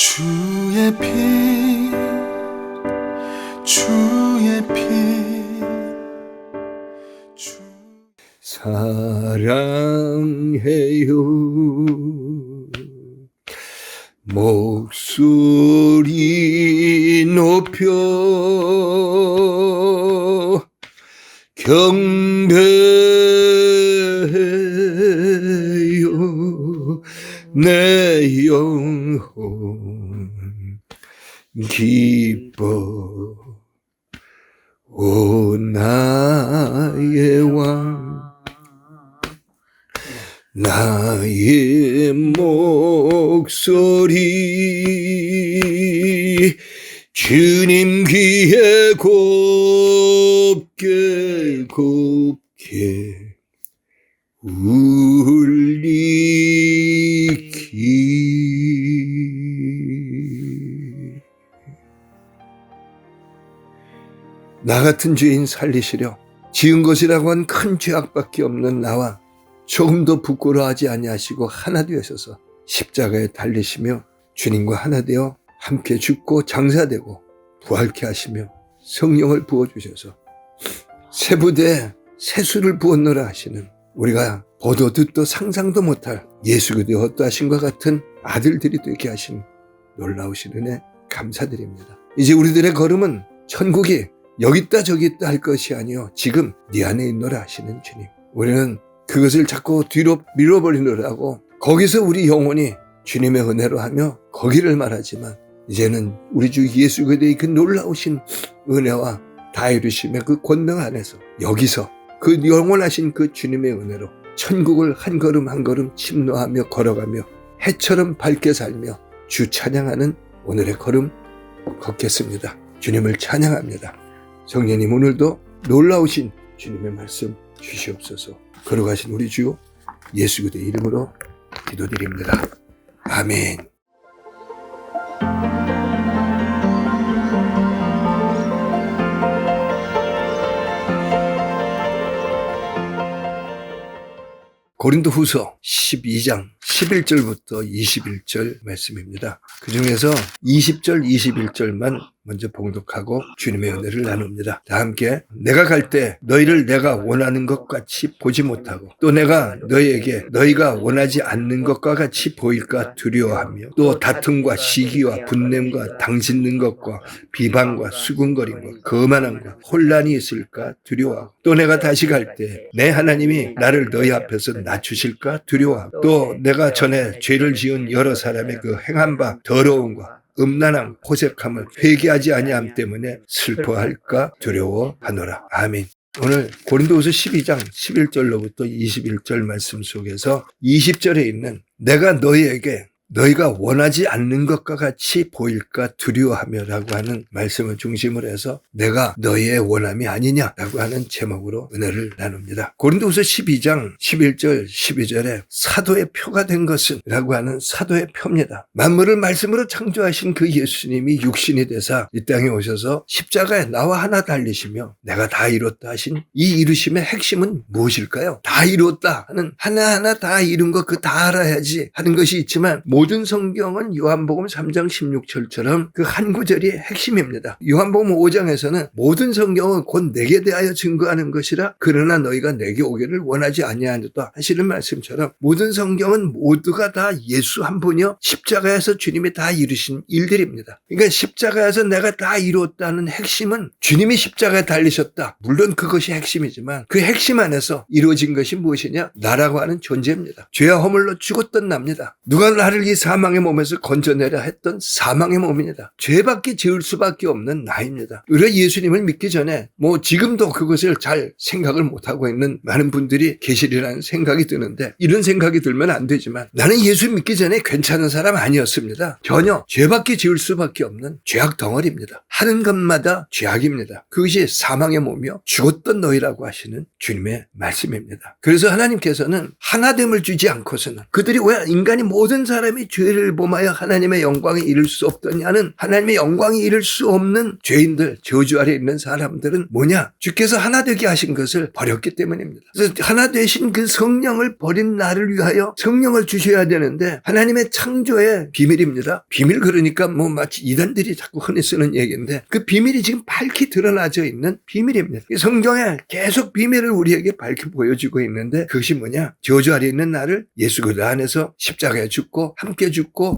주의 피, 주의 피, 사랑해요. 목소리 높여 경배해요. 내 영혼 기뻐. 오 나의 왕, 나의 목소리 주님 귀에 곱게 울리기. 나 같은 죄인 살리시려 지은 것이라고 한 큰 죄악밖에 없는 나와 조금도 부끄러워하지 아니하시고 하나 되셔서 십자가에 달리시며 주님과 하나 되어 함께 죽고 장사되고 부활케 하시며 성령을 부어주셔서 새 부대에 새 수를 부었노라 하시는, 우리가 보도 듣도 상상도 못할 예수 그리스도의 어떠하심과 같은 아들들이 되게 하신 놀라우신 은혜 감사드립니다. 이제 우리들의 걸음은 천국이 여기 있다 저기 있다 할 것이 아니요 지금 네 안에 있노라 하시는 주님, 우리는 그것을 자꾸 뒤로 밀어버리느라고 거기서 우리 영혼이 주님의 은혜로 하며 거기를 말하지만, 이제는 우리 주 예수 그리스도의 그 놀라우신 은혜와 다 이루심의 그 권능 안에서 여기서 그 영원하신 그 주님의 은혜로 천국을 한 걸음 한 걸음 침노하며 걸어가며 해처럼 밝게 살며 주 찬양하는 오늘의 걸음 걷겠습니다. 주님을 찬양합니다. 성령님, 오늘도 놀라우신 주님의 말씀 주시옵소서. 걸어가신 우리 주 예수 그리스도의 이름으로 기도드립니다. 아멘. 고린도후서 12장 11절부터 21절 말씀입니다. 그 중에서 20절, 21절만 먼저 봉독하고 주님의 은혜를 나눕니다. 다 함께. 내가 갈 때 너희를 내가 원하는 것 같이 보지 못하고, 또 내가 너희에게 너희가 원하지 않는 것과 같이 보일까 두려워하며, 또 다툼과 시기와 분냄과 당짓는 것과 비방과 수군거림과 거만함과 혼란이 있을까 두려워하고, 또 내가 다시 갈 때 내 하나님이 나를 너희 앞에서 낮추실까 두려워하고, 또 내가 전에 죄를 지은 여러 사람의 그 행한 바 더러움과 음란함, 호색함을 회개하지 아니함 때문에 슬퍼할까 두려워하노라. 아멘. 오늘 고린도후서 12장 11절로부터 21절 말씀 속에서 20절에 있는 내가 너희에게 너희가 원하지 않는 것과 같이 보일까 두려워하며 라고 하는 말씀을 중심으로 해서 내가 너희의 원함이 아니냐라고 하는 제목으로 은혜를 나눕니다. 고린도후서 12장 11절 12절에 사도의 표가 된 것은 라고 하는 사도의 표입니다. 만물을 말씀으로 창조하신 그 예수님이 육신이 되사 이 땅에 오셔서 십자가에 나와 하나 달리시며 내가 다 이뤘다 하신 이 이루심의 핵심은 무엇일까요? 다 이뤘다 하는, 하나하나 다 이룬 것 그 다 알아야지 하는 것이 있지만, 모든 성경은 요한복음 3장 16절처럼 그 한 구절이 핵심입니다. 요한복음 5장에서는 모든 성경은 곧 내게 대하여 증거하는 것이라 그러나 너희가 내게 오기를 원하지 아니하였다 하시는 말씀처럼, 모든 성경은 모두가 다 예수 한 분이요 십자가에서 주님이 다 이루신 일들입니다. 그러니까 십자가에서 내가 다 이루었다는 핵심은 주님이 십자가에 달리셨다. 물론 그것이 핵심이지만 그 핵심 안에서 이루어진 것이 무엇이냐? 나라고 하는 존재입니다. 죄와 허물로 죽었던 납니다. 누가 나를 이 사망의 몸에서 건져내려 했던 사망의 몸입니다. 죄밖에 지을 수밖에 없는 나입니다. 우리가 예수님을 믿기 전에 지금도 그것을 잘 생각을 못하고 있는 많은 분들이 계시리라는 생각이 드는데, 이런 생각이 들면 안 되지만 나는 예수 믿기 전에 괜찮은 사람 아니었습니다. 전혀 죄밖에 지을 수밖에 없는 죄악 덩어리입니다. 하는 것마다 죄악입니다. 그것이 사망의 몸이요 죽었던 너희라고 하시는 주님의 말씀입니다. 그래서 하나님께서는 하나됨을 주지 않고서는, 그들이 왜 인간이 모든 사람이 사람이 죄를 범하여 하나님의 영광에 이를 수 없더냐는 하나님의 영광에 이를 수 없는 죄인들, 저주 아래 있는 사람들은 뭐냐? 주께서 하나 되게 하신 것을 버렸기 때문입니다. 그래서 하나 되신 그 성령을 버린 나를 위하여 성령을 주셔야 되는데 하나님의 창조의 비밀입니다. 비밀 그러니까 뭐 마치 이단들이 자꾸 흔히 쓰는 얘기인데 그 비밀이 지금 밝히 드러나져 있는 비밀입니다. 성경에 계속 비밀을 우리에게 밝히 보여주고 있는데 그것이 뭐냐? 저주 아래 있는 나를 예수 그리스도 안에서 십자가에 죽고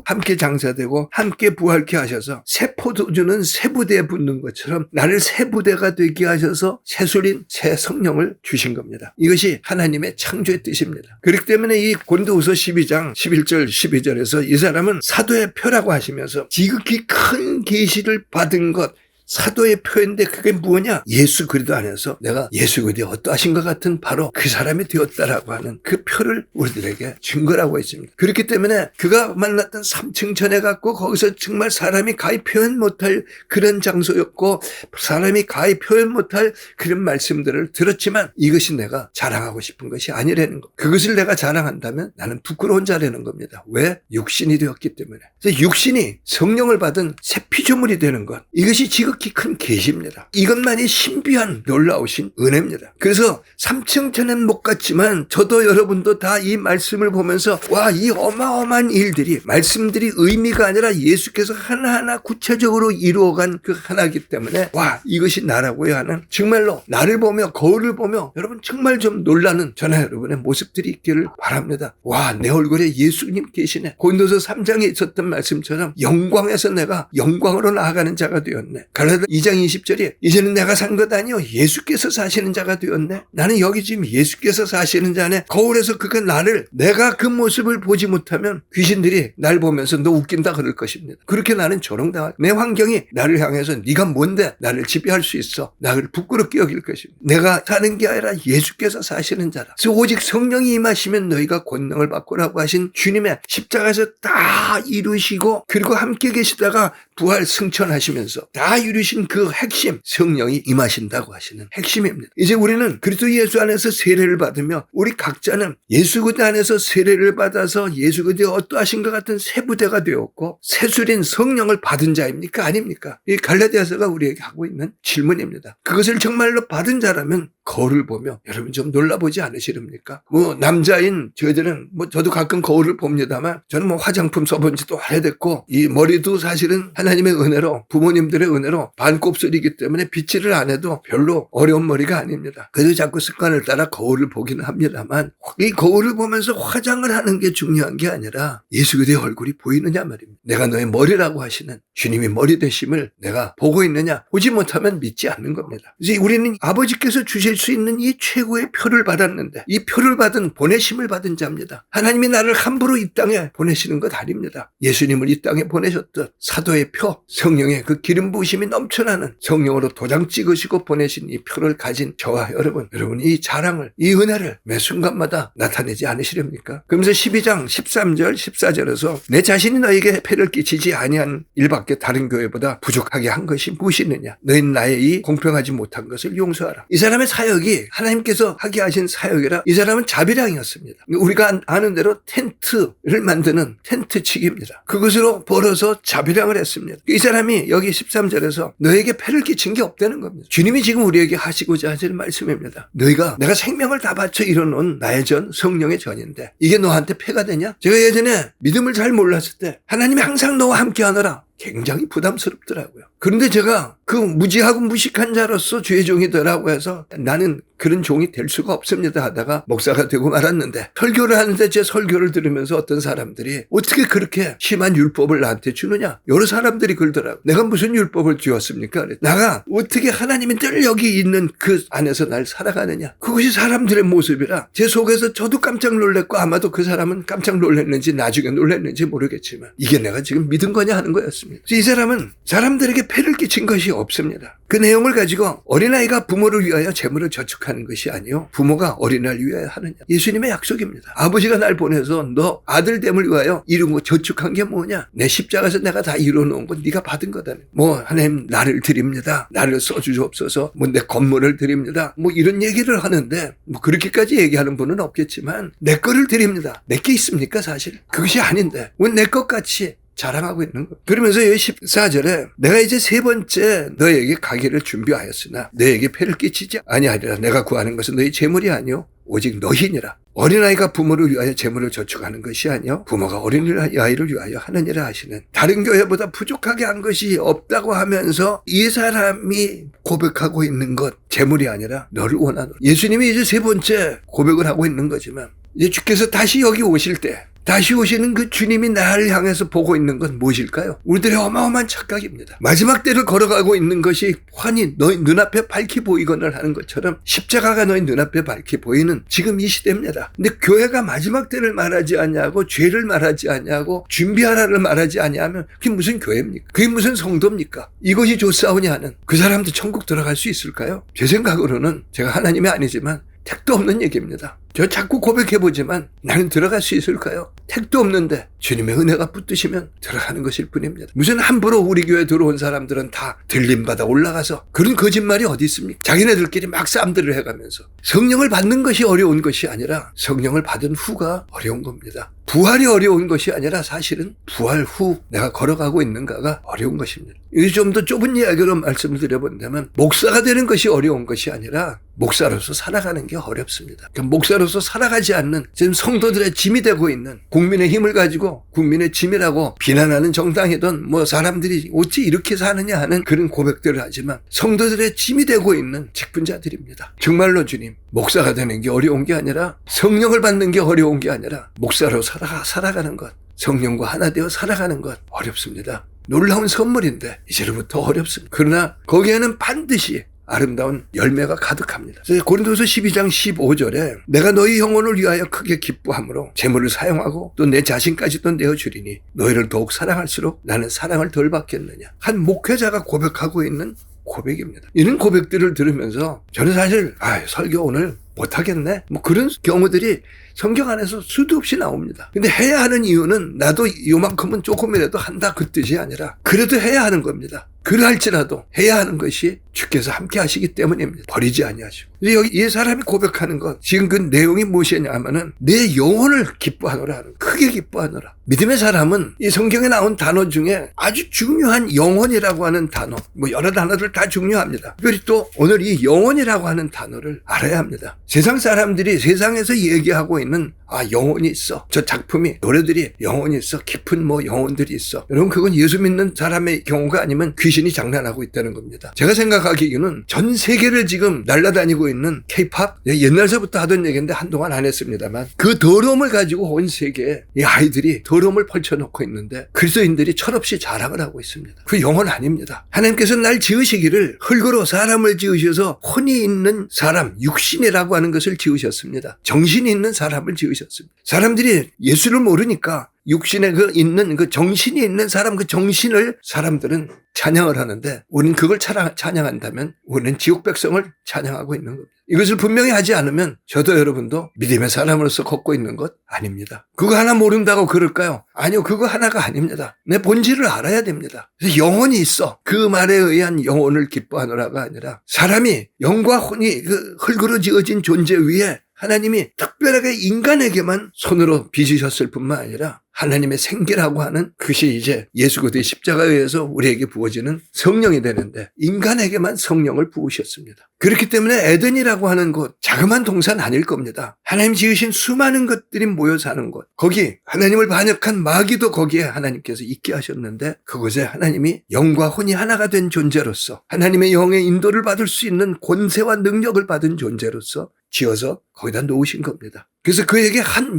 함께 장사되고 함께 부활케 하셔서 새 포도주는 새 부대에 붙는 것처럼 나를 새 부대가 되게 하셔서 새술인 새 성령을 주신 겁니다. 이것이 하나님의 창조의 뜻입니다. 그렇기 때문에 이 고린도후서 12장 11절 12절에서 이 사람은 사도의 표라고 하시면서 지극히 큰 계시를 받은 것 사도의 표인데 그게 뭐냐? 예수 그리스도 안에서 내가 예수 그리스도의 어떠하신 것 같은 바로 그 사람이 되었다라고 하는 그 표를 우리들에게 준 거라고 했습니다. 그렇기 때문에 그가 만났던 3층 전에 갔고 거기서 정말 사람이 가히 표현 못할 그런 장소였고 사람이 가히 표현 못할 그런 말씀들을 들었지만 이것이 내가 자랑하고 싶은 것이 아니라는 것. 그것을 내가 자랑한다면 나는 부끄러운 자라는 겁니다. 왜? 육신이 되었기 때문에. 그래서 육신이 성령을 받은 새 피조물이 되는 것. 이것이 지극히 큰 계시입니다. 이것만이 신비한 놀라우신 은혜입니다. 그래서 3층 전엔 못 갔지만 저도 여러분도 다 이 말씀을 보면서 와, 이 어마어마한 일들이 말씀들이 의미가 아니라 예수께서 하나하나 구체적으로 이루어간 그 하나이기 때문에 와, 이것이 나라고요 하는 정말로 나를 보며 거울을 보며 여러분 정말 좀 놀라는 저나 여러분의 모습들이 있기를 바랍니다. 와, 내 얼굴에 예수님 계시네. 고린도서 3장에 있었던 말씀처럼 영광에서 내가 영광으로 나아가는 자가 되었네. 갈라디아 2장 20절에 이제는 내가 산 것 아니요 예수께서 사시는 자가 되었네. 나는 여기 지금 예수께서 사시는 자네. 거울에서 그가 나를 내가 그 모습을 보지 못하면 귀신들이 날 보면서 너 웃긴다 그럴 것입니다. 그렇게 나는 조롱당할 내 환경이 나를 향해서 네가 뭔데 나를 지배할 수 있어. 나를 부끄럽게 여길 것입니다. 내가 사는 게 아니라 예수께서 사시는 자라. 그래서 오직 성령이 임하시면 너희가 권능을 받고라고 하신 주님의 십자가에서 다 이루시고 그리고 함께 계시다가 부활 승천하시면서 다 이루신 그 핵심 성령이 임하신다고 하시는 핵심입니다. 이제 우리는 그리스도 예수 안에서 세례를 받으며 우리 각자는 예수 그리스도 안에서 세례를 받아서 예수 그리스도의 어떠하신 것 같은 새 부대가 되었고 새술인 성령을 받은 자입니까? 아닙니까? 이 갈라디아서가 우리에게 하고 있는 질문입니다. 그것을 정말로 받은 자라면 거울을 보며 여러분 좀 놀라보지 않으시렵니까? 뭐 남자인 저희들은 뭐 저도 가끔 거울을 봅니다만 저는 뭐 화장품 써본 지도 오래됐고 이 머리도 사실은 하나님의 은혜로 부모님들의 은혜로 반곱슬이기 때문에 빗질을 안 해도 별로 어려운 머리가 아닙니다. 그래도 자꾸 습관을 따라 거울을 보기는 합니다만 이 거울을 보면서 화장을 하는 게 중요한 게 아니라 예수 그리스도의 얼굴이 보이느냐 말입니다. 내가 너의 머리라고 하시는 주님이 머리 되심을 내가 보고 있느냐? 보지 못하면 믿지 않는 겁니다. 그래서 우리는 아버지께서 주실 수 있는 이 최고의 표를 받았는데 이 표를 받은 보내심을 받은 자입니다. 하나님이 나를 함부로 이 땅에 보내시는 것 아닙니다. 예수님을 이 땅에 보내셨던 사도의 표, 성령의 그 기름 부으심이 넘쳐나는 성령으로 도장 찍으시고 보내신 이 표를 가진 저와 여러분이 이 자랑을, 이 은혜를 매 순간마다 나타내지 않으시렵니까? 그러면서 12장 13절 14절에서 내 자신이 너에게 폐를 끼치지 아니한 일밖에 다른 교회보다 부족하게 한 것이 무엇이느냐? 너희는 나의 이 공평하지 못한 것을 용서하라. 이 사람의 사역이 하나님께서 하게 하신 사역이라 이 사람은 자비량이었습니다. 우리가 아는 대로 텐트를 만드는 텐트치기입니다. 그것으로 벌어서 자비량을 했습니다. 이 사람이 여기 13절에서 너에게 폐를 끼친 게 없다는 겁니다. 주님이 지금 우리에게 하시고자 하시는 말씀입니다. 너희가 내가 생명을 다 바쳐 이뤄놓은 나의 전, 성령의 전인데 이게 너한테 폐가 되냐? 제가 예전에 믿음을 잘 몰랐을 때 하나님이 항상 너와 함께 하노라. 굉장히 부담스럽더라고요. 그런데 제가 그 무지하고 무식한 자로서 주의 종이 되라고 해서 나는 그런 종이 될 수가 없습니다 하다가 목사가 되고 말았는데 설교를 하는데 제 설교를 들으면서 어떤 사람들이 어떻게 그렇게 심한 율법을 나한테 주느냐? 여러 사람들이 그러더라고요. 내가 무슨 율법을 주었습니까? 나가 어떻게 하나님이 늘 여기 있는 그 안에서 날 살아가느냐? 그것이 사람들의 모습이라 제 속에서 저도 깜짝 놀랐고 아마도 그 사람은 깜짝 놀랐는지 나중에 놀랐는지 모르겠지만 이게 내가 지금 믿은 거냐 하는 거였습니다. 이 사람은 사람들에게 폐를 끼친 것이 없습니다. 그 내용을 가지고 어린아이가 부모를 위하여 재물을 저축하는 하는 것이 아니요 부모가 어린아이를 위하여 하느냐. 예수님의 약속입니다. 아버지가 날 보내서 너 아들됨을 위하여 이룬 거 저축한 게 뭐냐. 내 십자가에서 내가 다 이뤄놓은 건 네가 받은 거다. 뭐 하나님 나를 드립니다. 나를 써주옵소서. 뭐 내 건물을 드립니다. 뭐 이런 얘기를 하는데 뭐 그렇게까지 얘기하는 분은 없겠지만 내 거를 드립니다. 내 게 있습니까 사실? 그것이 아닌데 왜 내 것같이 자랑하고 있는 거. 그러면서 여기 14절에 내가 이제 세 번째 너에게 가기를 준비하였으나 너에게 폐를 끼치지 아니하리라. 내가 구하는 것은 너희 재물이 아니요 오직 너희니라. 어린아이가 부모를 위하여 재물을 저축하는 것이 아니요 부모가 어린아이를 위하여 하느니라 하시는, 다른 교회보다 부족하게 한 것이 없다고 하면서 이 사람이 고백하고 있는 것 재물이 아니라 너를 원하노라. 예수님이 이제 세 번째 고백을 하고 있는 거지만 이제 주께서 다시 여기 오실 때 다시 오시는 그 주님이 나를 향해서 보고 있는 건 무엇일까요? 우리들의 어마어마한 착각입니다. 마지막 때를 걸어가고 있는 것이 환히 너희 눈앞에 밝히 보이거늘 하는 것처럼 십자가가 너희 눈앞에 밝히 보이는 지금 이 시대입니다. 근데 교회가 마지막 때를 말하지 않냐고, 죄를 말하지 않냐고, 준비하라를 말하지 않냐면 그게 무슨 교회입니까? 그게 무슨 성도입니까? 이것이 좋사오니 하는 그 사람도 천국 들어갈 수 있을까요? 제 생각으로는, 제가 하나님이 아니지만 택도 없는 얘기입니다. 저 자꾸 고백해보지만 나는 들어갈 수 있을까요? 택도 없는데 주님의 은혜가 붙드시면 들어가는 것일 뿐입니다. 무슨 함부로 우리 교회 들어온 사람들은 다 들림받아 올라가서 그런 거짓말이 어디 있습니까? 자기네들끼리 막 싸움들을 해가면서 성령을 받는 것이 어려운 것이 아니라 성령을 받은 후가 어려운 겁니다. 부활이 어려운 것이 아니라 사실은 부활 후 내가 걸어가고 있는가가 어려운 것입니다. 이게 좀 더 좁은 이야기로 말씀을 드려본다면 목사가 되는 것이 어려운 것이 아니라 목사로서 살아가는 게 어렵습니다. 그러니까 목사로서 살아가지 않는 지금 성도들의 짐이 되고 있는, 국민의 힘을 가지고 국민의 짐이라고 비난하는 정당이든 뭐 사람들이 어찌 이렇게 사느냐 하는 그런 고백들을 하지만 성도들의 짐이 되고 있는 직분자들입니다. 정말로 주님, 목사가 되는 게 어려운 게 아니라, 성령을 받는 게 어려운 게 아니라 목사로 살아가는 것, 성령과 하나 되어 살아가는 것 어렵습니다. 놀라운 선물인데 이제로부터 어렵습니다. 그러나 거기에는 반드시 아름다운 열매가 가득합니다. 고린도서 12장 15절에 내가 너희 영혼을 위하여 크게 기뻐함으로 재물을 사용하고 또 내 자신까지도 내어주리니 너희를 더욱 사랑할수록 나는 사랑을 덜 받겠느냐. 한 목회자가 고백하고 있는 고백입니다. 이런 고백들을 들으면서 저는 사실 설교 오늘 못하겠네 뭐 그런 경우들이 성경 안에서 수도 없이 나옵니다. 근데 해야 하는 이유는 나도 요만큼은 조금이라도 한다 그 뜻이 아니라 그래도 해야 하는 겁니다. 그러할지라도 해야 하는 것이 주께서 함께 하시기 때문입니다. 버리지 아니하시고. 여기 이 사람이 고백하는 것, 지금 그 내용이 무엇이냐면은 내 영혼을 기뻐하노라 하는, 크게 기뻐하노라. 믿음의 사람은 이 성경에 나온 단어 중에 아주 중요한 영혼이라고 하는 단어, 뭐 여러 단어들 다 중요합니다. 특별히 또 오늘 이 영혼이라고 하는 단어를 알아야 합니다. 세상 사람들이 세상에서 얘기하고 있는 영혼이 있어, 저 작품이, 노래들이 영혼이 있어, 깊은 뭐 영혼들이 있어, 여러분 그건 예수 믿는 사람의 경우가 아니면 귀신이 장난하고 있다는 겁니다. 제가 생각하기에는 전 세계를 지금 날아다니고 있는 K-팝, 옛날서부터 하던 얘기인데 한동안 안 했습니다만, 그 더러움을 가지고 온 세계에 이 아이들이 더러움을 펼쳐놓고 있는데 그리스도인들이 철없이 자랑을 하고 있습니다. 그 영혼 아닙니다. 하나님께서 날 지으시기를 흙으로 사람을 지으셔서 혼이 있는 사람, 육신이라고 하는 것을 지으셨습니다. 정신이 있는 사람을 지으셨습니다. 사람들이 예수를 모르니까 육신에 있는 그 정신이 있는 사람, 그 정신을 사람들은 찬양을 하는데 우리는 그걸 찬양한다면 우리는 지옥 백성을 찬양하고 있는 겁니다. 이것을 분명히 하지 않으면 저도 여러분도 믿음의 사람으로서 걷고 있는 것 아닙니다. 그거 하나 모른다고 그럴까요? 아니요, 그거 하나가 아닙니다. 내 본질을 알아야 됩니다. 그래서 영혼이 있어. 그 말에 의한 영혼을 기뻐하노라가 아니라 사람이 영과 혼이 그 흙으로 지어진 존재 위에 하나님이 특별하게 인간에게만 손으로 빚으셨을 뿐만 아니라 하나님의 생기라고 하는 그것이 이제 예수 그리스도의 십자가에 의해서 우리에게 부어지는 성령이 되는데 인간에게만 성령을 부으셨습니다. 그렇기 때문에 에덴이라고 하는 곳, 자그마한 동산 아닐 겁니다. 하나님 지으신 수많은 것들이 모여 사는 곳, 거기 하나님을 반역한 마귀도 거기에 하나님께서 있게 하셨는데 그곳에 하나님이 영과 혼이 하나가 된 존재로서 하나님의 영의 인도를 받을 수 있는 권세와 능력을 받은 존재로서 지어서 거기다 놓으신 겁니다. 그래서 그에게 한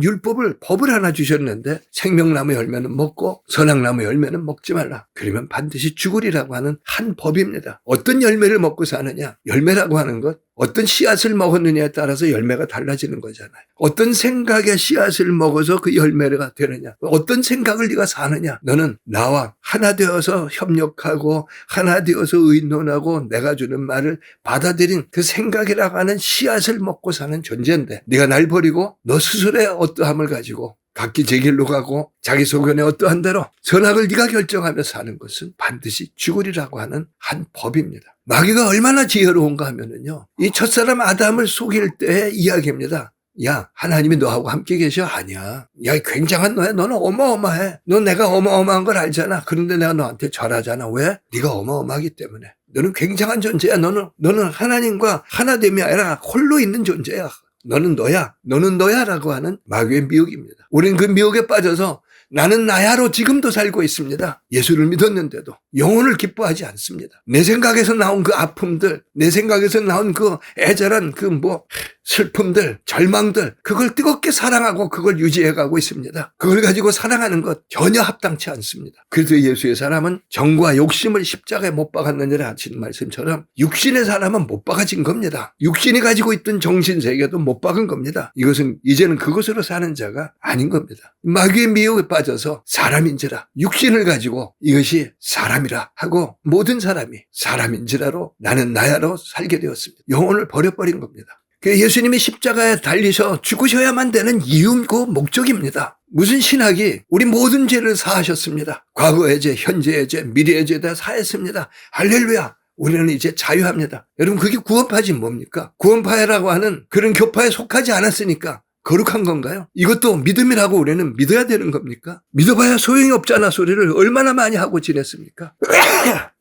법을 하나 주셨는데 생명나무 열매는 먹고 선악나무 열매는 먹지 말라. 그러면 반드시 죽으리라고 하는 한 법입니다. 어떤 열매를 먹고 사느냐? 열매라고 하는 것, 어떤 씨앗을 먹었느냐에 따라서 열매가 달라지는 거잖아요. 어떤 생각의 씨앗을 먹어서 그 열매가 되느냐? 어떤 생각을 네가 사느냐? 너는 나와 하나 되어서 협력하고 하나 되어서 의논하고 내가 주는 말을 받아들인 그 생각이라고 하는 씨앗을 먹고 사는 존재인데 네가 날 버리고 너 스스로의 어떠함을 가지고 각기 제 길로 가고 자기 소견에 어떠한 대로 선악을 네가 결정하며 사는 것은 반드시 죽으리라고 하는 한 법입니다. 마귀가 얼마나 지혜로운가 하면은요, 이 첫사람 아담을 속일 때의 이야기입니다. 야, 하나님이 너하고 함께 계셔? 아니야. 야, 굉장한 너야. 너는 어마어마해. 너 내가 어마어마한 걸 알잖아. 그런데 내가 너한테 절하잖아. 왜? 네가 어마어마하기 때문에. 너는 굉장한 존재야. 너는 하나님과 하나됨이 아니라 홀로 있는 존재야. 너는 너야. 너는 너야라고 하는 마귀의 미혹입니다. 우린 그 미혹에 빠져서 나는 나야로 지금도 살고 있습니다. 예수를 믿었는데도 영혼을 기뻐하지 않습니다. 내 생각에서 나온 그 아픔들, 내 생각에서 나온 그 애절한 슬픔들, 절망들, 그걸 뜨겁게 사랑하고 그걸 유지해가고 있습니다. 그걸 가지고 사랑하는 것 전혀 합당치 않습니다. 그래서 예수의 사람은 정과 욕심을 십자가에 못 박았느니라 하시는 말씀처럼 육신의 사람은 못 박아진 겁니다. 육신이 가지고 있던 정신세계도 못 박은 겁니다. 이것은 이제는 그것으로 사는 자가 아닌 겁니다. 마귀의 미혹에 빠져서 사람인지라 육신을 가지고 이것이 사람이라 하고 모든 사람이 사람인지라로 나는 나야로 살게 되었습니다. 영혼을 버려버린 겁니다. 예수님이 십자가에 달리셔 죽으셔야만 되는 이유고 목적입니다. 무슨 신학이 우리 모든 죄를 사하셨습니다. 과거의 죄, 현재의 죄, 미래의 죄 다 사했습니다. 할렐루야. 우리는 이제 자유합니다. 여러분 그게 구원파지 뭡니까? 구원파라고 하는 그런 교파에 속하지 않았으니까 거룩한 건가요? 이것도 믿음이라고 우리는 믿어야 되는 겁니까? 믿어봐야 소용이 없잖아 소리를 얼마나 많이 하고 지냈습니까?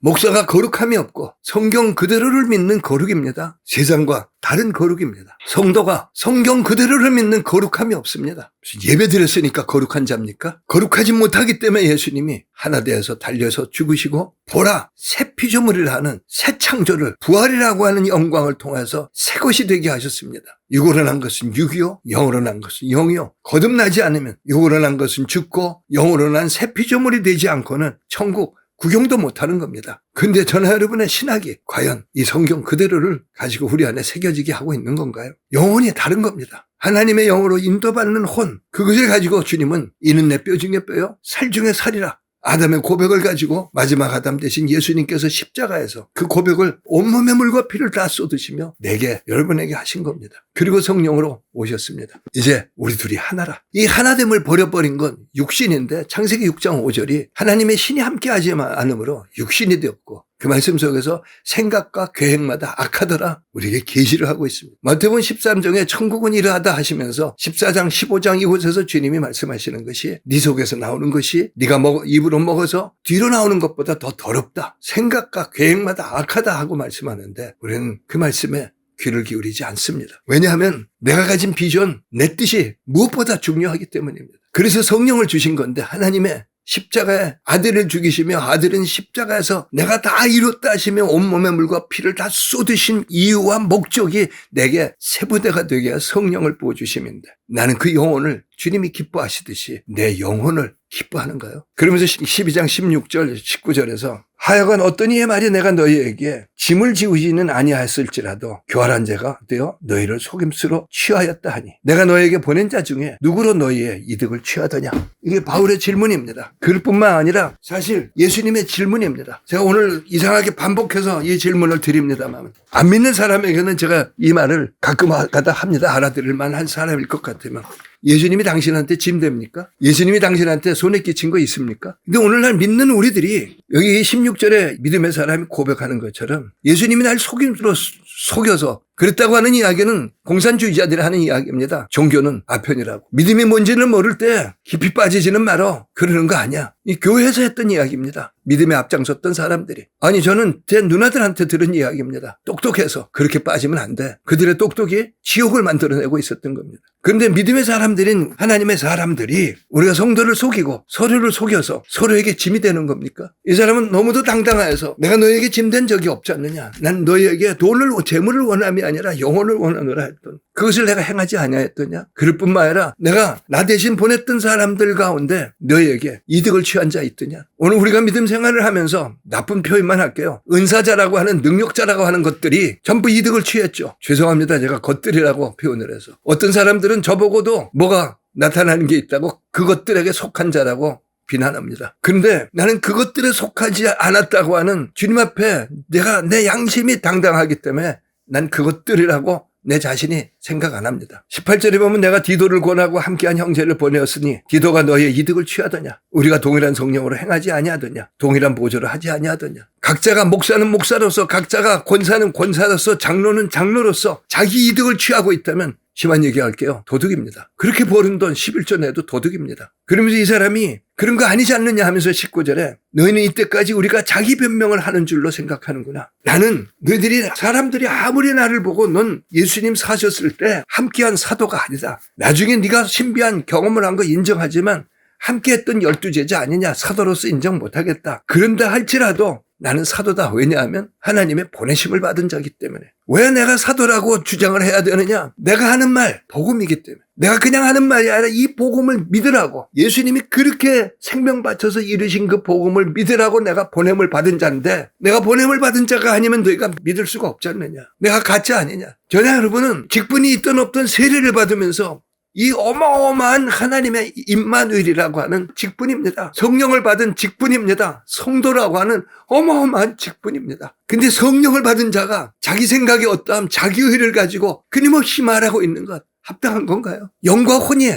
목사가 거룩함이 없고 성경 그대로를 믿는 거룩입니다. 세상과 다른 거룩입니다. 성도가 성경 그대로를 믿는 거룩함이 없습니다. 예배 드렸으니까 거룩한 자입니까? 거룩하지 못하기 때문에 예수님이 하나 되어서 달려서 죽으시고 보라 새 피조물이라 하는 새 창조를 부활이라고 하는 영광을 통해서 새 것이 되게 하셨습니다. 육으로 난 것은 육이요 영으로 난 것은 영이요. 거듭나지 않으면 육으로 난 것은 죽고 영으로 난 새 피조물이 되지 않고는 천국 구경도 못하는 겁니다. 근데 저나 여러분의 신학이 과연 이 성경 그대로를 가지고 우리 안에 새겨지게 하고 있는 건가요? 영혼이 다른 겁니다. 하나님의 영으로 인도받는 혼, 그것을 가지고 주님은 이는 내 뼈 중에 뼈요 살 중에 살이라. 아담의 고백을 가지고 마지막 아담 대신 예수님께서 십자가에서 그 고백을 온몸의 물과 피를 다 쏟으시며 내게 여러분에게 하신 겁니다. 그리고 성령으로 오셨습니다. 이제 우리 둘이 하나라. 이 하나됨을 버려버린 건 육신인데 창세기 6장 5절이 하나님의 신이 함께하지 않으므로 육신이 되었고 그 말씀 속에서 생각과 계획마다 악하더라 우리에게 계시를 하고 있습니다. 마태복음 13장에 천국은 이러하다 하시면서 14장 15장 이곳에서 주님이 말씀하시는 것이 네 속에서 나오는 것이 네가 입으로 먹어서 뒤로 나오는 것보다 더 더럽다. 생각과 계획마다 악하다 하고 말씀하는데 우리는 그 말씀에 귀를 기울이지 않습니다. 왜냐하면 내가 가진 비전, 내 뜻이 무엇보다 중요하기 때문입니다. 그래서 성령을 주신 건데 하나님의 십자가에 아들을 죽이시며 아들은 십자가에서 내가 다 이뤘다 하시며 온몸의 물과 피를 다 쏟으신 이유와 목적이 내게 세부대가 되게 하여 성령을 부어주심인데 나는 그 영혼을 주님이 기뻐하시듯이 내 영혼을 기뻐하는가요? 그러면서 12장 16절 19절에서 하여간 어떤 이의 말이 내가 너희에게 짐을 지우지는 아니하였을지라도 교활한 자가 되어 너희를 속임수로 취하였다 하니 내가 너희에게 보낸 자 중에 누구로 너희의 이득을 취하더냐? 이게 바울의 질문입니다. 그뿐만 아니라 사실 예수님의 질문입니다. 제가 오늘 이상하게 반복해서 이 질문을 드립니다만 안 믿는 사람에게는 제가 이 말을 가끔 가다 합니다. 알아들을 만한 사람일 것 같으면 예수님이 당신한테 짐 됩니까? 예수님이 당신한테 손에 끼친 거 있습니까? 근데 오늘날 믿는 우리들이 여기 16절에 믿음의 사람이 고백하는 것처럼 예수님이 날 속여서 그랬다고 하는 이야기는 공산주의자들이 하는 이야기입니다. 종교는 아편이라고. 믿음이 뭔지는 모를 때 깊이 빠지지는 말어. 그러는 거 아니야. 이 교회에서 했던 이야기입니다. 믿음에 앞장섰던 사람들이. 아니 저는 제 누나들한테 들은 이야기입니다. 똑똑해서 그렇게 빠지면 안 돼. 그들의 똑똑이 지옥을 만들어내고 있었던 겁니다. 그런데 믿음의 사람들인 하나님의 사람들이 우리가 성도를 속이고 서로를 속여서 서로에게 짐이 되는 겁니까? 이 사람은 너무도 당당해서 내가 너에게 짐된 적이 없지 않느냐. 난 너에게 돈을 재물을 원함이 아니라 영혼을 원하노라 했던 그것을 내가 행하지 아니하였더냐. 그럴 뿐만 아니라 내가 나 대신 보냈던 사람들 가운데 너희에게 이득을 취한 자 있더냐. 오늘 우리가 믿음 생활을 하면서 나쁜 표현만 할게요. 은사자라고 하는 능력자라고 하는 것들이 전부 이득을 취했죠. 죄송합니다. 제가 것들이라고 표현을 해서. 어떤 사람들은 저보고도 뭐가 나타나는 게 있다고 그것들에게 속한 자라고 비난합니다. 그런데 나는 그것들에 속하지 않았다고 하는 주님 앞에 내가 내 양심이 당당하기 때문에 난 그것들이라고 내 자신이 생각 안 합니다. 18절에 보면 내가 디도를 권하고 함께한 형제를 보내었으니 디도가 너희의 이득을 취하더냐. 우리가 동일한 성령으로 행하지 아니하더냐. 동일한 보조를 하지 아니하더냐. 각자가 목사는 목사로서 각자가 권사는 권사로서 장로는 장로로서 자기 이득을 취하고 있다면 심한 얘기할게요. 도둑입니다. 그렇게 버는 돈 11조 내도 도둑입니다. 그러면서 이 사람이 그런 거 아니지 않느냐 하면서 19절에 너희는 이때까지 우리가 자기 변명을 하는 줄로 생각하는구나. 나는 너희들이 사람들이 아무리 나를 보고 넌 예수님 사셨을 때 함께한 사도가 아니다. 나중에 네가 신비한 경험을 한 거 인정하지만 함께했던 12제자 아니냐. 사도로서 인정 못하겠다. 그런다 할지라도 나는 사도다. 왜냐하면 하나님의 보내심을 받은 자이기 때문에. 왜 내가 사도라고 주장을 해야 되느냐? 내가 하는 말 복음이기 때문에. 내가 그냥 하는 말이 아니라 이 복음을 믿으라고. 예수님이 그렇게 생명 바쳐서 이루신 그 복음을 믿으라고 내가 보냄을 받은 자인데 내가 보냄을 받은 자가 아니면 너희가 믿을 수가 없지 않느냐. 내가 가짜 아니냐. 저냐 여러분은 직분이 있든 없든 세례를 받으면서 이 어마어마한 하나님의 임마누엘이라고 하는 직분입니다. 성령을 받은 직분입니다. 성도라고 하는 어마어마한 직분입니다. 근데 성령을 받은 자가 자기 생각이 어떠함 자기의를 가지고 끊임없이 말하고 있는 것 합당한 건가요? 영과 혼이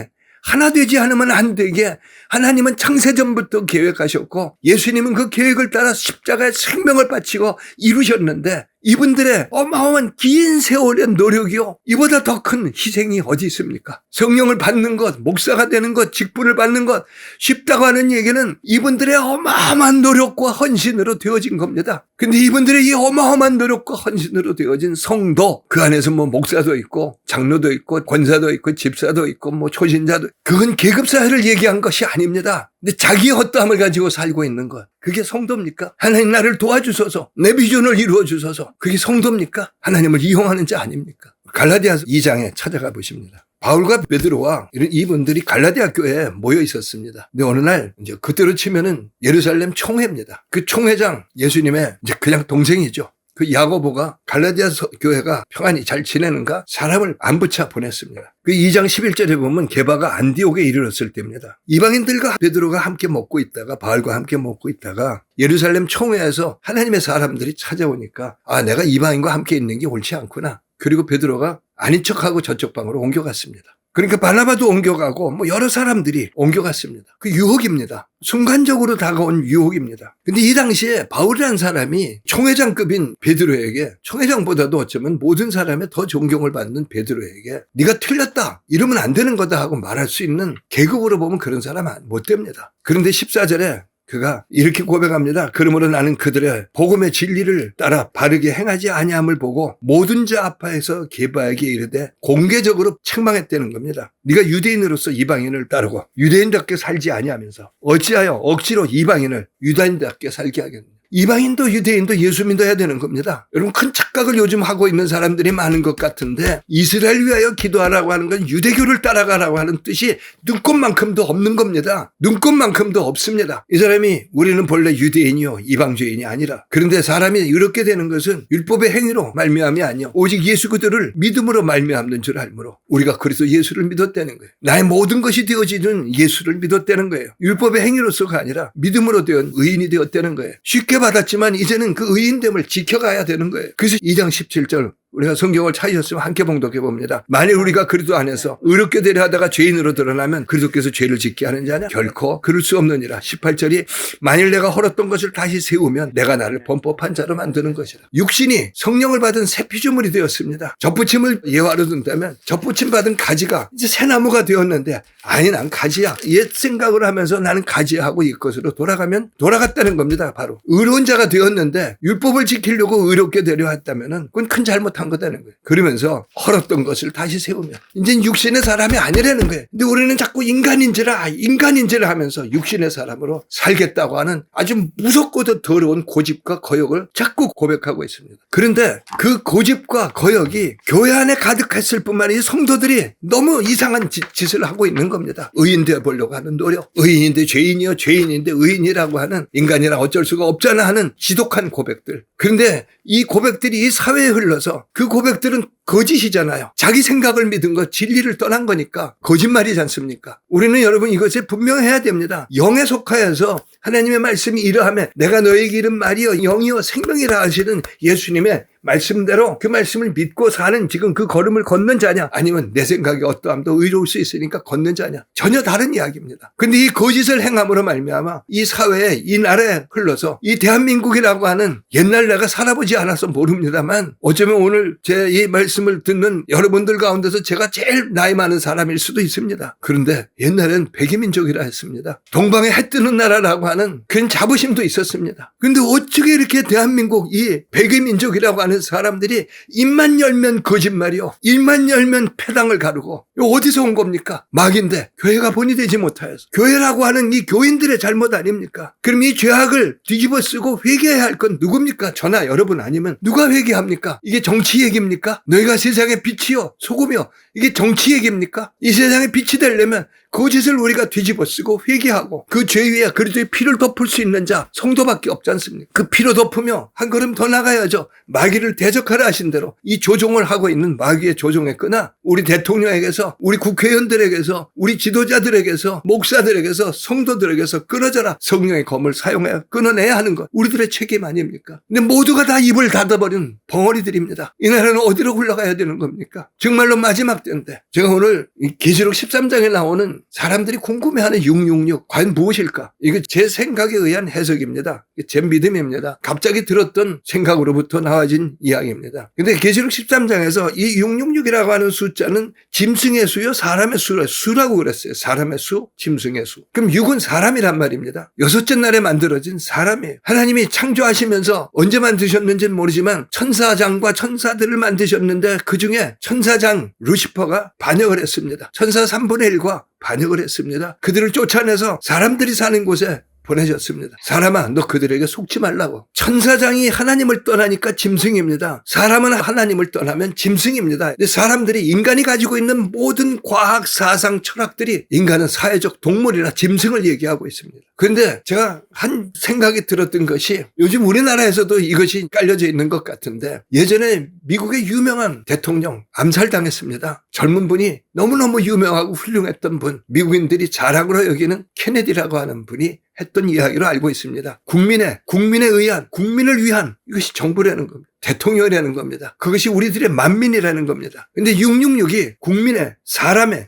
하나 되지 않으면 안 되게 하나님은 창세전부터 계획하셨고 예수님은 그 계획을 따라 십자가에 생명을 바치고 이루셨는데 이분들의 어마어마한 긴 세월의 노력이요. 이보다 더 큰 희생이 어디 있습니까? 성령을 받는 것, 목사가 되는 것, 직분을 받는 것 쉽다고 하는 얘기는 이분들의 어마어마한 노력과 헌신으로 되어진 겁니다. 근데 이분들의 이 어마어마한 노력과 헌신으로 되어진 성도 그 안에서 뭐 목사도 있고 장로도 있고 권사도 있고 집사도 있고 뭐 초신자도 그건 계급사회를 얘기한 것이 아닙니다. 근데 자기의 헛됨을 가지고 살고 있는 것 그게 성도입니까? 하나님 나를 도와주소서 내 비전을 이루어 주소서 그게 성도입니까? 하나님을 이용하는 자 아닙니까? 갈라디아서 2장에 찾아가 보십니다. 바울과 베드로와 이분들이 갈라디아 교회에 모여 있었습니다. 근데 어느 날 이제 그때로 치면은 예루살렘 총회입니다. 그 총회장 예수님의 이제 그냥 동생이죠. 그 야고보가 갈라디아 교회가 평안히 잘 지내는가 사람을 안부차 보냈습니다. 그 2장 11절에 보면 게바가 안디옥에 이르렀을 때입니다. 이방인들과 베드로가 함께 먹고 있다가 바울과 함께 먹고 있다가 예루살렘 총회에서 하나님의 사람들이 찾아오니까 아 내가 이방인과 함께 있는 게 옳지 않구나. 그리고 베드로가 아닌 척하고 저쪽 방으로 옮겨갔습니다. 그러니까 바나바도 옮겨가고 뭐 여러 사람들이 옮겨갔습니다. 그 유혹입니다. 순간적으로 다가온 유혹입니다. 근데 이 당시에 바울이라는 사람이 총회장급인 베드로에게 총회장보다도 어쩌면 모든 사람의 더 존경을 받는 베드로에게 네가 틀렸다 이러면 안 되는 거다 하고 말할 수 있는 계급으로 보면 그런 사람 못 됩니다. 그런데 14절에 그가 이렇게 고백합니다. 그러므로 나는 그들의 복음의 진리를 따라 바르게 행하지 아니함을 보고 모든 자 앞에서 게바에게 이르되 공개적으로 책망했다는 겁니다. 네가 유대인으로서 이방인을 따르고 유대인답게 살지 아니하면서 어찌하여 억지로 이방인을 유다인답게 살게 하겠느냐. 이방인도 유대인도 예수 믿어야 되는 겁니다. 여러분 큰 착각을 요즘 하고 있는 사람들이 많은 것 같은데 이스라엘 위하여 기도하라고 하는 건 유대교를 따라가라고 하는 뜻이 눈꼽만큼도 없는 겁니다. 눈꼽만큼도 없습니다. 이 사람이 우리는 본래 유대인이요 이방주의인이 아니라 그런데 사람이 이렇게 되는 것은 율법의 행위로 말미암이 아니요 오직 예수 그들을 믿음으로 말미암는 줄 알므로 우리가 그리스도 예수를 믿었다는 거예요. 나의 모든 것이 되어지는 예수를 믿었다는 거예요. 율법의 행위로서가 아니라 믿음으로 되은 의인이 되었다는 거예요. 쉽게 받았지만 이제는 그 의인됨을 지켜가야 되는 거예요. 그래서 2장 17절 우리가 성경을 찾으셨으면 함께 봉독해 봅니다. 만일 우리가 그리스도 안에서 의롭게 되려 하다가 죄인으로 드러나면 그리스도께서 죄를 짓게 하는 자냐? 결코 그럴 수 없느니라. 18절이 만일 내가 헐었던 것을 다시 세우면 내가 나를 범법한 자로 만드는 것이라. 육신이 성령을 받은 새 피조물이 되었습니다. 젖붙임을 예화로 든다면 젖붙임 받은 가지가 이제 새 나무가 되었는데 아니 난 가지야. 옛 생각을 하면서 나는 가지야 하고 이것으로 돌아가면 돌아갔다는 겁니다. 바로 의로운 자가 되었는데 율법을 지키려고 의롭게 되려 했다면 그건 큰 잘못한 한 거다는 거예요. 그러면서 헐었던 것을 다시 세우면 이제 육신의 사람이 아니라는 거예요. 근데 우리는 자꾸 인간인지라 하면서 육신의 사람으로 살겠다고 하는 아주 무섭고도 더러운 고집과 거역을 자꾸 고백하고 있습니다. 그런데 그 고집과 거역이 교회 안에 가득했을 뿐만 아니라 성도들이 너무 이상한 짓을 하고 있는 겁니다. 의인 되어 보려고 하는 노력, 의인인데 죄인이요, 죄인인데 의인이라고 하는, 인간이라 어쩔 수가 없잖아 하는 지독한 고백들. 그런데 이 고백들이 이 사회에 흘러서 그 고백들은 거짓이잖아요. 자기 생각을 믿은 것, 진리를 떠난 거니까 거짓말이지 않습니까? 우리는 여러분 이것에 분명해야 됩니다. 영에 속하여서 하나님의 말씀이 이러하며 내가 너에게 이른 말이여 영이여 생명이라 하시는 예수님의 말씀대로 그 말씀을 믿고 사는 지금 그 걸음을 걷는 자냐, 아니면 내 생각이 어떠함도 의로울 수 있으니까 걷는 자냐, 전혀 다른 이야기입니다. 근데 이 거짓을 행함으로 말미암아 이 사회에, 이 나라에 흘러서 이 대한민국이라고 하는, 옛날 내가 살아보지 않아서 모릅니다만 어쩌면 오늘 제 이 말씀을 듣는 여러분들 가운데서 제가 제일 나이 많은 사람일 수도 있습니다. 그런데 옛날엔 백이민족이라 했습니다. 동방에 해 뜨는 나라라고 하는 그런 자부심도 있었습니다. 근데 어떻게 이렇게 대한민국 이 백이민족이라고 하는 사람들이 입만 열면 거짓말이요, 입만 열면 패당을 가르고, 이거 어디서 온 겁니까? 막인데 교회가 본이 되지 못하여서, 교회라고 하는 이 교인들의 잘못 아닙니까? 그럼 이 죄악을 뒤집어 쓰고 회개해야 할 건 누굽니까? 저나 여러분 아니면 누가 회개합니까? 이게 정치 얘기입니까? 너희가 세상의 빛이요 소금이요, 이게 정치 얘기입니까? 이 세상의 빛이 되려면 거짓을 우리가 뒤집어 쓰고 회개하고 그 죄 위에 그리스도의 피를 덮을 수 있는 자 성도밖에 없지 않습니까? 그 피로 덮으며 한 걸음 더 나가야죠. 마귀를 대적하라 하신 대로 이 조종을 하고 있는 마귀의 조종에 끄나 우리 대통령에게서, 우리 국회의원들에게서, 우리 지도자들에게서, 목사들에게서, 성도들에게서 끊어져라. 성령의 검을 사용해 끊어내야 하는 것 우리들의 책임 아닙니까? 근데 모두가 다 입을 닫아버린 벙어리들입니다. 이 나라는 어디로 흘러가야 되는 겁니까? 정말로 마지막 때인데, 제가 오늘 계시록 13장에 나오는 사람들이 궁금해하는 666 과연 무엇일까? 이거 제 생각에 의한 해석입니다. 제 믿음입니다. 갑자기 들었던 생각으로부터 나와진 이야기입니다. 근데 계시록 13장에서 이 666이라고 하는 숫자는 짐승의 수요 사람의 수라고 그랬어요. 사람의 수, 짐승의 수. 그럼 6은 사람이란 말입니다. 여섯째 날에 만들어진 사람이에요. 하나님이 창조하시면서 언제 만드셨는지는 모르지만 천사장과 천사들을 만드셨는데 그중에 천사장 루시퍼가 반역을 했습니다. 천사 3분의 1과 반역을 했습니다. 그들을 쫓아내서 사람들이 사는 곳에 보내셨습니다. 사람아, 너 그들에게 속지 말라고. 천사장이 하나님을 떠나니까 짐승입니다. 사람은 하나님을 떠나면 짐승입니다. 근데 사람들이, 인간이 가지고 있는 모든 과학, 사상, 철학들이 인간은 사회적 동물이나 짐승을 얘기하고 있습니다. 그런데 제가 한 생각이 들었던 것이, 요즘 우리나라에서도 이것이 깔려져 있는 것 같은데, 예전에 미국의 유명한 대통령 암살당했습니다. 젊은 분이 너무너무 유명하고 훌륭했던 분, 미국인들이 자랑으로 여기는 케네디라고 하는 분이 했던 이야기로 알고 있습니다. 국민에 의한, 국민을 위한, 이것이 정부라는 겁니다. 대통령이라는 겁니다. 그것이 우리들의 만민이라는 겁니다. 근데 666이 국민의, 사람에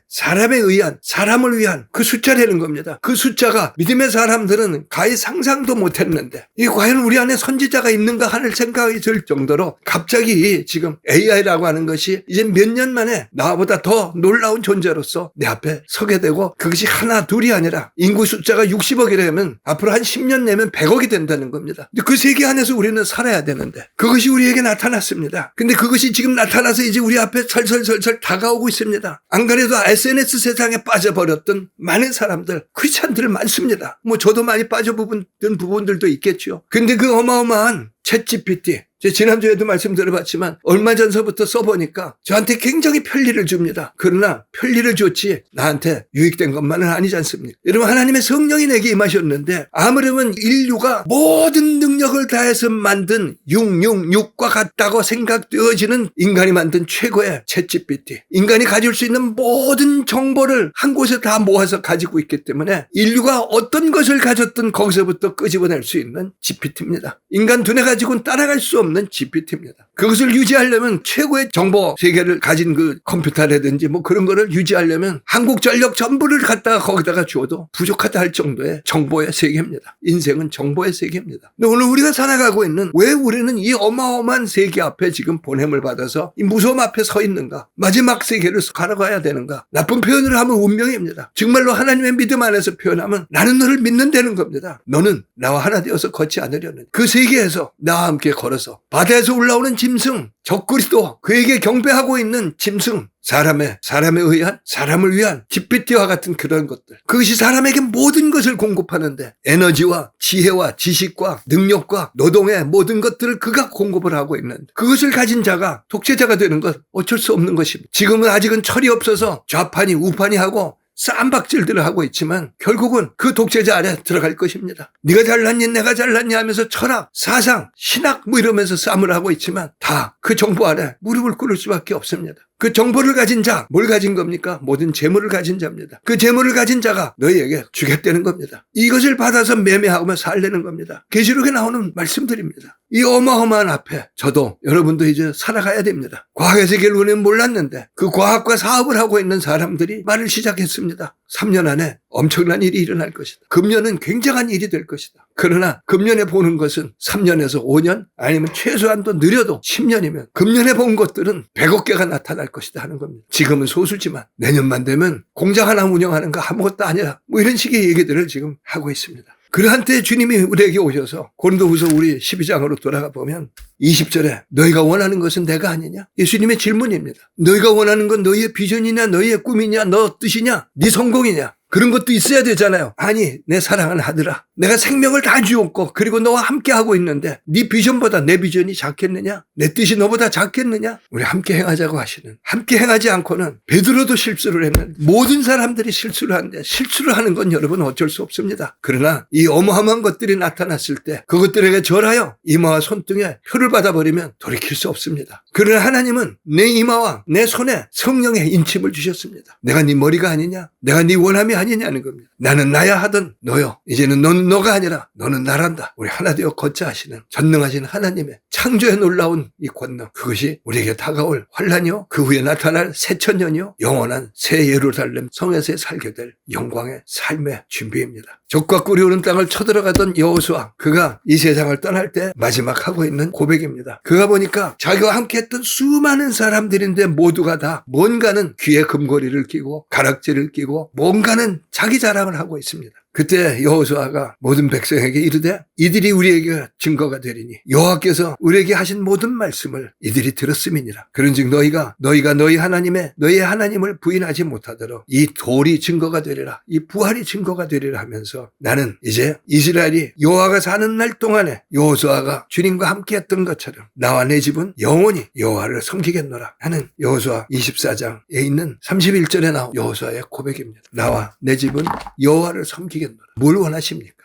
의한, 사람을 위한 그 숫자라는 겁니다. 그 숫자가 믿음의 사람들은 가히 상상도 못했는데, 이 과연 우리 안에 선지자가 있는가 하는 생각이 들 정도로 갑자기 지금 AI라고 하는 것이 이제 몇 년 만에 나보다 더 놀라운 존재로서 내 앞에 서게 되고, 그것이 하나 둘이 아니라 인구 숫자가 60억이라면 앞으로 한 10년 내면 100억이 된다는 겁니다. 근데 그 세계 안에서 우리는 살아야 되는데 그것이 우리에게 나타났습니다. 근데 그것이 지금 나타나서 이제 우리 앞에 설설설설 다가오고 있습니다. 안 그래도 SNS 세상에 빠져버렸던 많은 사람들, 크리스찬들 많습니다. 뭐 저도 많이 빠져버린 부분들도 있겠죠. 근데 그 어마어마한 챗GPT, 제가 지난주에도 말씀드려봤지만 얼마 전서부터 써보니까 저한테 굉장히 편리를 줍니다. 그러나 편리를 줬지 나한테 유익된 것만은 아니지 않습니까? 여러분, 하나님의 성령이 내게 임하셨는데 아무려면 인류가 모든 능력을 다해서 만든 666과 같다고 생각되어지는 인간이 만든 최고의 챗GPT, 인간이 가질 수 있는 모든 정보를 한 곳에 다 모아서 가지고 있기 때문에 인류가 어떤 것을 가졌든 거기서부터 끄집어낼 수 있는 GPT입니다. 인간 두뇌 가지고는 따라갈 수 없는 GPT입니다. 그것을 유지하려면 최고의 정보 세계를 가진 그 컴퓨터라든지 뭐 그런 거를 유지하려면 한국전력 전부를 갖다가 거기다가 주어도 부족하다 할 정도의 정보의 세계입니다. 인생은 정보의 세계입니다. 근데 오늘 우리가 살아가고 있는, 왜 우리는 이 어마어마한 세계 앞에 지금 보냄을 받아서 이 무서움 앞에 서 있는가? 마지막 세계를 걸어가야 되는가? 나쁜 표현을 하면 운명입니다. 정말로 하나님의 믿음 안에서 표현하면 나는 너를 믿는다는 겁니다. 너는 나와 하나 되어서 걷지 않으려는 그 세계에서 나와 함께 걸어서 하면서 바다에서 올라오는 짐승, 적그리스도 그에게 경배하고 있는 짐승, 사람에 의한, 사람을 위한 GPT와 같은 그런 것들, 그것이 사람에게 모든 것을 공급하는데 에너지와 지혜와 지식과 능력과 노동의 모든 것들을 그가 공급을 하고 있는, 그것을 가진 자가 독재자가 되는 것 어쩔 수 없는 것입니다. 지금은 아직은 철이 없어서 좌판이 우판이 하고 쌈박질들을 하고 있지만 결국은 그 독재자 아래 들어갈 것입니다. 네가 잘났니 내가 잘났니 하면서 철학, 사상, 신학 뭐 이러면서 싸움을 하고 있지만 다 그 정보 아래 무릎을 꿇을 수밖에 없습니다. 그 정보를 가진 자, 뭘 가진 겁니까? 모든 재물을 가진 자입니다. 그 재물을 가진 자가 너희에게 주겠다는 겁니다. 이것을 받아서 매매하고 살려는 겁니다. 계시록에 나오는 말씀들입니다. 이 어마어마한 앞에 저도 여러분도 이제 살아가야 됩니다. 과학의 세계를 우리는 몰랐는데 그 과학과 사업을 하고 있는 사람들이 말을 시작했습니다. 3년 안에 엄청난 일이 일어날 것이다. 금년은 굉장한 일이 될 것이다. 그러나 금년에 보는 것은 3년에서 5년 아니면 최소한도 느려도 10년이면 금년에 본 것들은 100억 개가 나타날 것이다 하는 겁니다. 지금은 소수지만 내년만 되면 공장 하나 운영하는 거 아무것도 아니라 뭐 이런 식의 얘기들을 지금 하고 있습니다. 그러한 때 주님이 우리에게 오셔서 고린도후서 우리 12장으로 돌아가 보면 20절에 너희가 원하는 것은 내가 아니냐? 예수님의 질문입니다. 너희가 원하는 건 너희의 비전이냐 너희의 꿈이냐 너 뜻이냐 네 성공이냐 그런 것도 있어야 되잖아요. 아니 내 사랑하는 아들아 내가 생명을 다 주었고 그리고 너와 함께 하고 있는데 네 비전보다 내 비전이 작겠느냐? 내 뜻이 너보다 작겠느냐? 우리 함께 행하자고 하시는, 함께 행하지 않고는 베드로도 실수를 했는데 모든 사람들이 실수를 하는데 실수를 하는 건 여러분 어쩔 수 없습니다. 그러나 이 어마어마한 것들이 나타났을 때 그것들에게 절하여 이마와 손등에 표를 받아버리면 돌이킬 수 없습니다. 그러나 하나님은 내 이마와 내 손에 성령의 인침을 주셨습니다. 내가 네 머리가 아니냐? 내가 네 원함이 아니냐는 겁니다. 나는 나야 하던 너요. 이제는 넌 너가 아니라 너는 나란다. 우리 하나 되어 걷자 하시는 전능하신 하나님의 창조에 놀라운 이 권능, 그것이 우리에게 다가올 환란이요 그 후에 나타날 새천년이요 영원한 새 예루살렘 성에서 살게 될 영광의 삶의 준비입니다. 적과 꿀이 오른 땅을 쳐들어가던 여호수아, 그가 이 세상을 떠날 때 마지막 하고 있는 고백입니다. 그가 보니까 자기와 함께 했던 수많은 사람들인데 모두가 다 뭔가는 귀에 금고리를 끼고 가락지를 끼고 뭔가는 자기 자랑을 하고 있습니다. 그때 여호수아가 모든 백성에게 이르되 이들이 우리에게 증거가 되리니 여호와께서 우리에게 하신 모든 말씀을 이들이 들었음이니라. 그런즉 너희가 너희 하나님을 부인하지 못하도록 이 돌이 증거가 되리라, 이 부활이 증거가 되리라 하면서 나는 이제 이스라엘이 여호와가 사는 날 동안에 여호수아가 주님과 함께 했던 것처럼 나와 내 집은 영원히 여호와를 섬기겠노라 하는 여호수아 24장에 있는 31절에 나온 여호수아의 고백입니다. 나와 내 집은 여호와를 섬기겠노라. 뭘 원하십니까?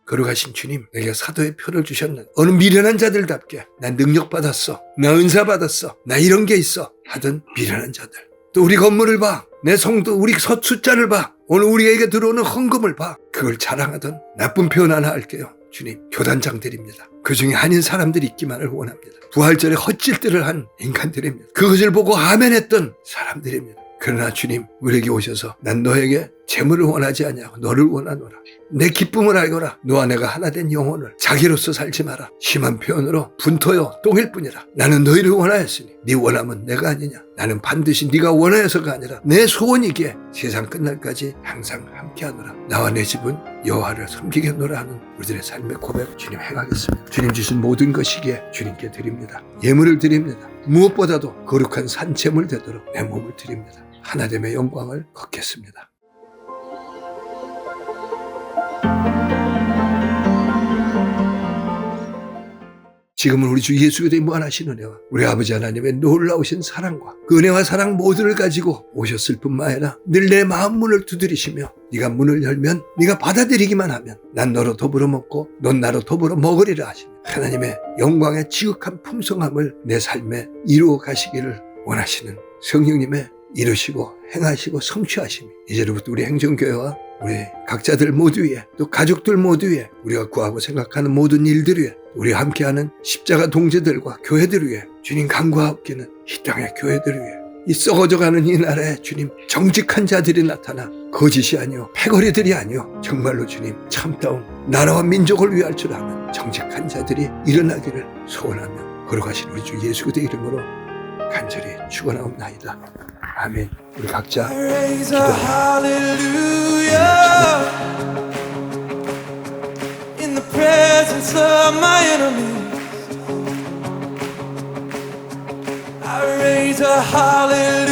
걸어가신 주님, 내게 사도의 표를 주셨는데 어느 미련한 자들답게 난 능력받았어, 나 은사받았어, 나 이런 게 있어 하던 미련한 자들, 또 우리 건물을 봐, 내 성도 우리 숫자를 봐, 오늘 우리에게 들어오는 헌금을 봐, 그걸 자랑하던 나쁜 표현 하나 할게요. 주님, 교단장들입니다. 그 중에 한인 사람들이 있기만을 원합니다. 부활절에 헛짓들을 한 인간들입니다. 그것을 보고 아멘했던 사람들입니다. 그러나 주님, 우리에게 오셔서 난 너에게 재물을 원하지 아니하고 너를 원하노라. 내 기쁨을 알거라. 너와 내가 하나 된 영혼을 자기로서 살지 마라. 심한 표현으로 분토요 똥일 뿐이라. 나는 너희를 원하였으니 네 원함은 내가 아니냐. 나는 반드시 네가 원하여서가 아니라 내 소원이기에 세상 끝날까지 항상 함께하노라. 나와 내 집은 여호와를 섬기겠노라 하는 우리들의 삶의 고백 주님 행하겠습니다. 주님 주신 모든 것이기에 주님께 드립니다. 예물을 드립니다. 무엇보다도 거룩한 산채물 되도록 내 몸을 드립니다. 하나됨의 영광을 걷겠습니다. 지금은 우리 주 예수 그리스도의 무한하신 은혜와 우리 아버지 하나님의 놀라우신 사랑과 그 은혜와 사랑 모두를 가지고 오셨을 뿐만 아니라 늘 내 마음 문을 두드리시며 네가 문을 열면 네가 받아들이기만 하면 난 너로 더불어 먹고 넌 나로 더불어 먹으리라 하시며 하나님의 영광의 지극한 풍성함을 내 삶에 이루어 가시기를 원하시는 성령님의 이루시고 행하시고 성취하심이 이제로부터 우리 행정교회와 우리 각자들 모두 위에 또 가족들 모두 위에 우리가 구하고 생각하는 모든 일들 위에 우리와 함께하는 십자가 동지들과 교회들 위에 주님 간구하옵기는 이 땅의 교회들 위해 이 썩어져가는 이 나라에 주님 정직한 자들이 나타나 거짓이 아니오 패거리들이 아니오 정말로 주님 참다운 나라와 민족을 위할 줄 아는 정직한 자들이 일어나기를 소원하며 걸어가신 우리 주 예수 그리스도의 이름으로 간절히 축원하옵나이다. 아멘. 우리 각자 I raise a 기도합니다. hallelujah in the presence of my enemies. I raise a hallelujah